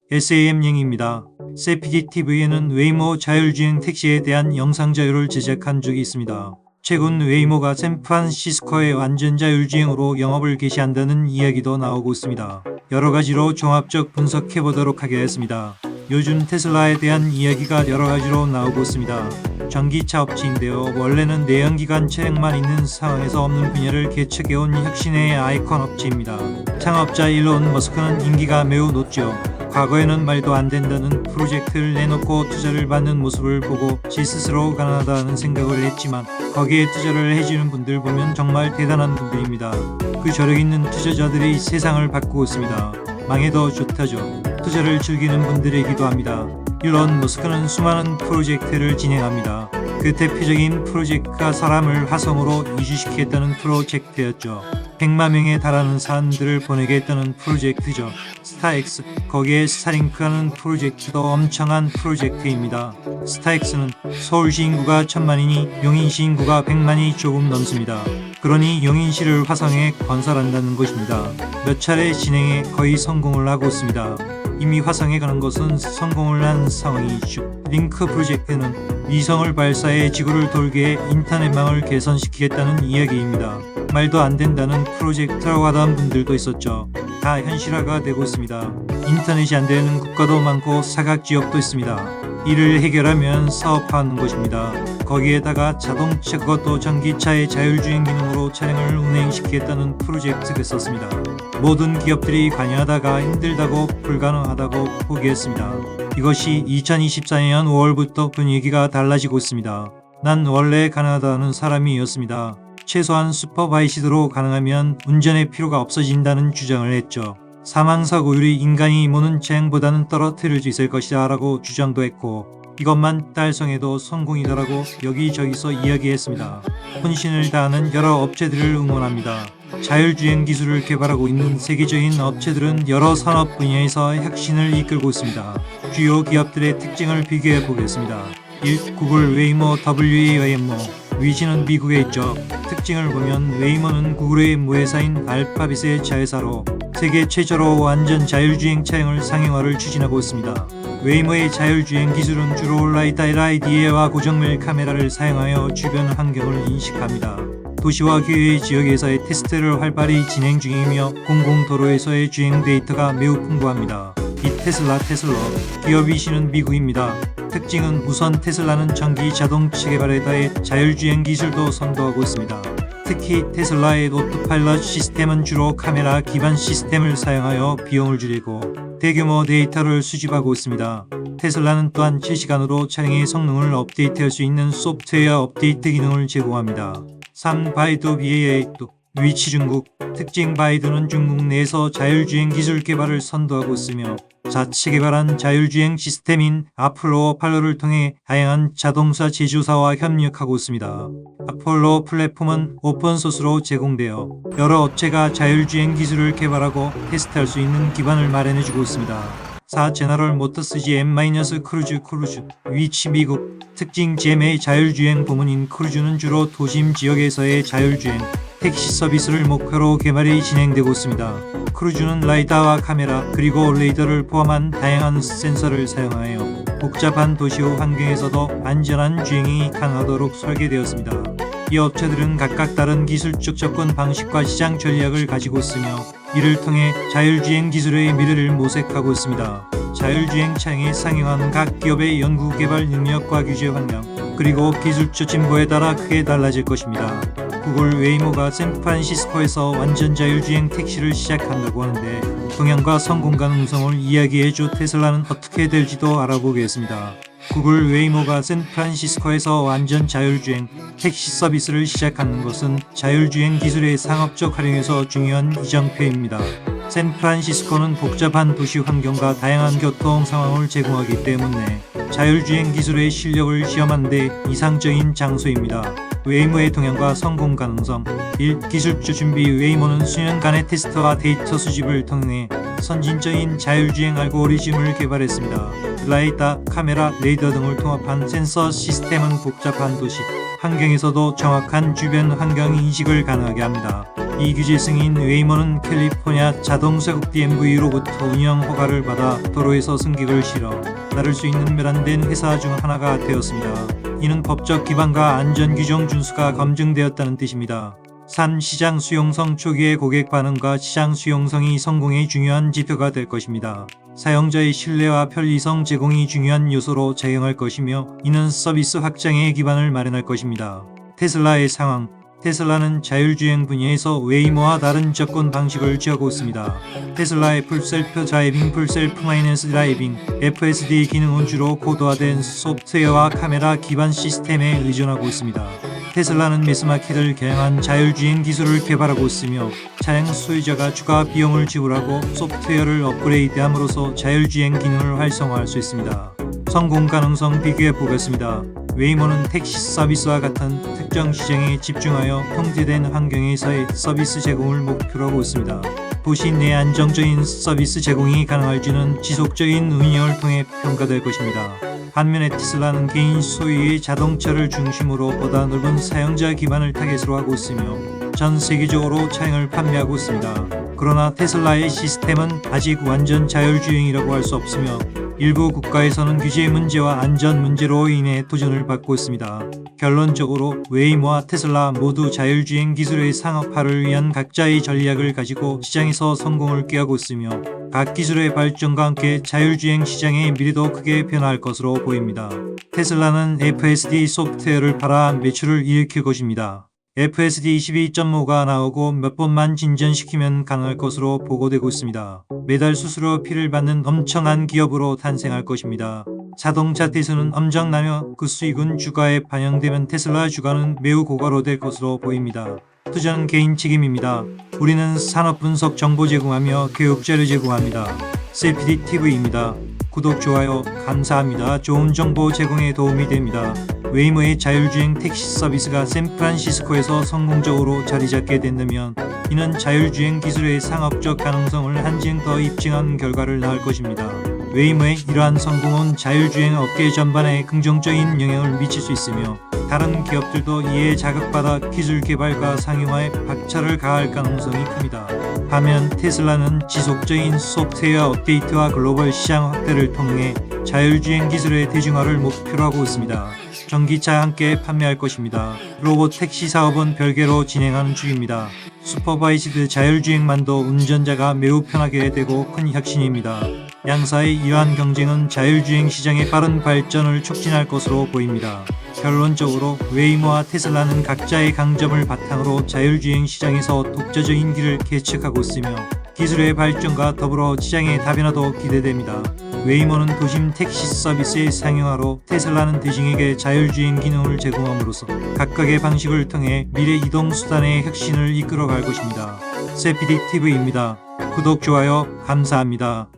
SAM영입니다. 세피지TV에는 웨이모 자율주행 택시에 대한 영상 자료를 제작한 적이 있습니다. 최근 웨이모가 샌프란시스코의 완전 자율주행으로 영업을 개시한다는 이야기도 나오고 있습니다. 여러가지로 종합적 분석해보도록 하겠습니다. 요즘 테슬라에 대한 이야기가 여러가지로 나오고 있습니다. 전기차 업체인데요. 원래는 내연기관 차량만 있는 상황에서 없는 분야를 개척해온 혁신의 아이콘 업체입니다. 창업자 일론 머스크는 인기가 매우 높죠. 과거에는 말도 안 된다는 프로젝트를 내놓고 투자를 받는 모습을 보고 지 스스로 가난하다는 생각을 했지만 거기에 투자를 해주는 분들 보면 정말 대단한 분들입니다. 그 저력 있는 투자자들이 세상을 바꾸고 있습니다. 망해도 좋다죠. 투자를 즐기는 분들이기도 합니다. 일론 머스크는 수많은 프로젝트를 진행합니다. 그 대표적인 프로젝트가 사람을 화성으로 이주시키겠다는 프로젝트였죠. 100만 명에 달하는 사람들을 보내게 했다는 프로젝트죠. 스타엑스, 거기에 스타링크라는 프로젝트도 엄청난 프로젝트입니다. 스타엑스는 서울시 인구가 1000만이니 용인시 인구가 100만이 조금 넘습니다. 그러니 용인시를 화성에 건설한다는 것입니다. 몇 차례 진행해 거의 성공을 하고 있습니다. 이미 화성에 가는 것은 성공을 한 상황이죠. 링크 프로젝트는 위성을 발사해 지구를 돌게 해 인터넷망을 개선시키겠다는 이야기입니다. 말도 안 된다는 프로젝트라고 하던 분들도 있었죠. 다 현실화가 되고 있습니다. 인터넷이 안 되는 국가도 많고 사각지역도 있습니다. 이를 해결하면 사업화하는 것입니다. 거기에다가 자동차, 그것도 전기차의 자율주행 기능으로 차량을 운행시키겠다는 프로젝트가 있었습니다. 모든 기업들이 관여하다가 힘들다고 불가능하다고 포기했습니다. 이것이 2024년 5월부터 분위기가 달라지고 있습니다. 난 원래 가능하다는 사람이었습니다. 최소한 슈퍼바이시드로 가능하면 운전의 필요가 없어진다는 주장을 했죠. 사망사고율이 인간이 모는 차량보다는 떨어뜨릴 수 있을 것이다 라고 주장도 했고 이것만 달성해도 성공이다라고 여기저기서 이야기했습니다. 혼신을 다하는 여러 업체들을 응원합니다. 자율주행 기술을 개발하고 있는 세계적인 업체들은 여러 산업 분야에서 혁신을 이끌고 있습니다. 주요 기업들의 특징을 비교해 보겠습니다. 1. 구글 웨이모 WAIMO 위치는 미국에 있죠. 특징을 보면 웨이모는 구글의 무회사인 알파빗의 자회사로 세계 최초로 완전 자율주행 차량을 상용화를 추진하고 있습니다. 웨이모의 자율주행 기술은 주로 라이다 LIDA와 고정밀 카메라를 사용하여 주변 환경을 인식합니다. 도시와 교외 지역에서의 테스트를 활발히 진행 중이며 공공도로에서의 주행 데이터가 매우 풍부합니다. 이 테슬라 기업이시는 미국입니다. 특징은 우선 테슬라는 전기 자동차 개발에 더해 자율주행 기술도 선도하고 있습니다. 특히 테슬라의 오토파일럿 시스템은 주로 카메라 기반 시스템을 사용하여 비용을 줄이고 대규모 데이터를 수집하고 있습니다. 테슬라는 또한 실시간으로 차량의 성능을 업데이트할 수 있는 소프트웨어 업데이트 기능을 제공합니다. 3. 바이두 BAA2 위치 중국 특징 바이두는 중국 내에서 자율주행 기술 개발을 선도하고 있으며 자체 개발한 자율주행 시스템인 아폴로를 통해 다양한 자동차 제조사와 협력하고 있습니다. 아폴로 플랫폼은 오픈소스로 제공되어 여러 업체가 자율주행 기술을 개발하고 테스트할 수 있는 기반을 마련해주고 있습니다. 4. 제너럴 모터스 GM-크루즈 위치 미국 특징 GM의 자율주행 부문인 크루즈는 주로 도심 지역에서의 자율주행 택시 서비스를 목표로 개발이 진행되고 있습니다. 크루즈는 라이다와 카메라 그리고 레이더를 포함한 다양한 센서를 사용하여 복잡한 도시후 환경에서도 안전한 주행이 가능하도록 설계되었습니다. 이 업체들은 각각 다른 기술적 접근 방식과 시장 전략을 가지고 있으며 이를 통해 자율주행 기술의 미래를 모색하고 있습니다. 자율주행 차량에 상용하는 각 기업의 연구개발 능력과 규제 환경 그리고 기술적 진보에 따라 크게 달라질 것입니다. 구글 웨이모가 샌프란시스코에서 완전 자율주행 택시를 시작한다고 하는데 동향과 성공 가능성을 이야기해줘 테슬라는 어떻게 될지도 알아보겠습니다. 구글 웨이모가 샌프란시스코에서 완전 자율주행 택시 서비스를 시작하는 것은 자율주행 기술의 상업적 활용에서 중요한 이정표입니다. 샌프란시스코는 복잡한 도시 환경과 다양한 교통 상황을 제공하기 때문에 자율주행 기술의 실력을 시험하는 데 이상적인 장소입니다. 웨이모의 동향과 성공 가능성 1. 기술적 준비 웨이모는 수년간의 테스트와 데이터 수집을 통해 선진적인 자율주행 알고리즘을 개발했습니다. 라이다, 카메라, 레이더 등을 통합한 센서 시스템은 복잡한 도시 환경에서도 정확한 주변 환경 인식을 가능하게 합니다. 이 규제 승인 웨이모는 캘리포니아 자동사국 DMV로부터 운영 허가를 받아 도로에서 승객을 실어 나를 수 있는 매란된 회사 중 하나가 되었습니다. 이는 법적 기반과 안전규정 준수가 검증되었다는 뜻입니다. 3. 시장 수용성 초기의 고객 반응과 시장 수용성이 성공의 중요한 지표가 될 것입니다. 사용자의 신뢰와 편리성 제공이 중요한 요소로 작용할 것이며 이는 서비스 확장의 기반을 마련할 것입니다. 테슬라의 상황. 테슬라는 자율주행 분야에서 웨이모와 다른 접근 방식을 취하고 있습니다. 테슬라의 풀셀프 드라이빙, 풀셀프 마이너스 드라이빙, FSD 기능은 주로 고도화된 소프트웨어와 카메라 기반 시스템에 의존하고 있습니다. 테슬라는 매스마켓을 겨냥한 자율주행 기술을 개발하고 있으며 차량 소유자가 추가 비용을 지불하고 소프트웨어를 업그레이드함으로써 자율주행 기능을 활성화할 수 있습니다. 성공 가능성 비교해 보겠습니다. 웨이모는 택시 서비스와 같은 특정 시장에 집중하여 통제된 환경에서의 서비스 제공을 목표로 하고 있습니다. 도시 내 안정적인 서비스 제공이 가능할지는 지속적인 운영을 통해 평가될 것입니다. 반면에 테슬라는 개인 소유의 자동차를 중심으로 보다 넓은 사용자 기반을 타겟으로 하고 있으며 전 세계적으로 차량을 판매하고 있습니다. 그러나 테슬라의 시스템은 아직 완전 자율주행이라고 할 수 없으며 일부 국가에서는 규제 문제와 안전 문제로 인해 도전을 받고 있습니다. 결론적으로 웨이모와 테슬라 모두 자율주행 기술의 상업화를 위한 각자의 전략을 가지고 시장에서 성공을 꾀하고 있으며 각 기술의 발전과 함께 자율주행 시장의 미래도 크게 변화할 것으로 보입니다. 테슬라는 FSD 소프트웨어를 팔아 매출을 일으킬 것입니다. FSD 22.5가 나오고 몇 번만 진전시키면 가능할 것으로 보고되고 있습니다. 매달 수수료 피를 받는 엄청난 기업으로 탄생할 것입니다. 자동차 대수는 엄청나며 그 수익은 주가에 반영되면 테슬라 주가는 매우 고가로될 것으로 보입니다. 투자는 개인 책임입니다. 우리는 산업 분석 정보 제공하며 교육 자료 제공합니다. CPDTV입니다. 구독, 좋아요 감사합니다. 좋은 정보 제공에 도움이 됩니다. 웨이모의 자율주행 택시 서비스가 샌프란시스코에서 성공적으로 자리잡게 된다면 이는 자율주행 기술의 상업적 가능성을 한층 더 입증한 결과를 낳을 것입니다. 웨이모의 이러한 성공은 자율주행 업계 전반에 긍정적인 영향을 미칠 수 있으며 다른 기업들도 이에 자극받아 기술 개발과 상용화에 박차를 가할 가능성이 큽니다. 반면 테슬라는 지속적인 소프트웨어 업데이트와 글로벌 시장 확대를 통해 자율주행 기술의 대중화를 목표로 하고 있습니다. 전기차 함께 판매할 것입니다. 로봇 택시 사업은 별개로 진행하는 중입니다. 슈퍼바이즈드 자율주행만도 운전자가 매우 편하게 되고 큰 혁신입니다. 양사의 이러한 경쟁은 자율주행 시장의 빠른 발전을 촉진할 것으로 보입니다. 결론적으로 웨이모와 테슬라는 각자의 강점을 바탕으로 자율주행 시장에서 독자적인 길을 개척하고 있으며 기술의 발전과 더불어 시장의 다변화도 기대됩니다. 웨이모는 도심 택시 서비스의 상용화로 테슬라는 대중에게 자율주행 기능을 제공함으로써 각각의 방식을 통해 미래 이동 수단의 혁신을 이끌어갈 것입니다. CPDTV입니다. 구독, 좋아요 감사합니다.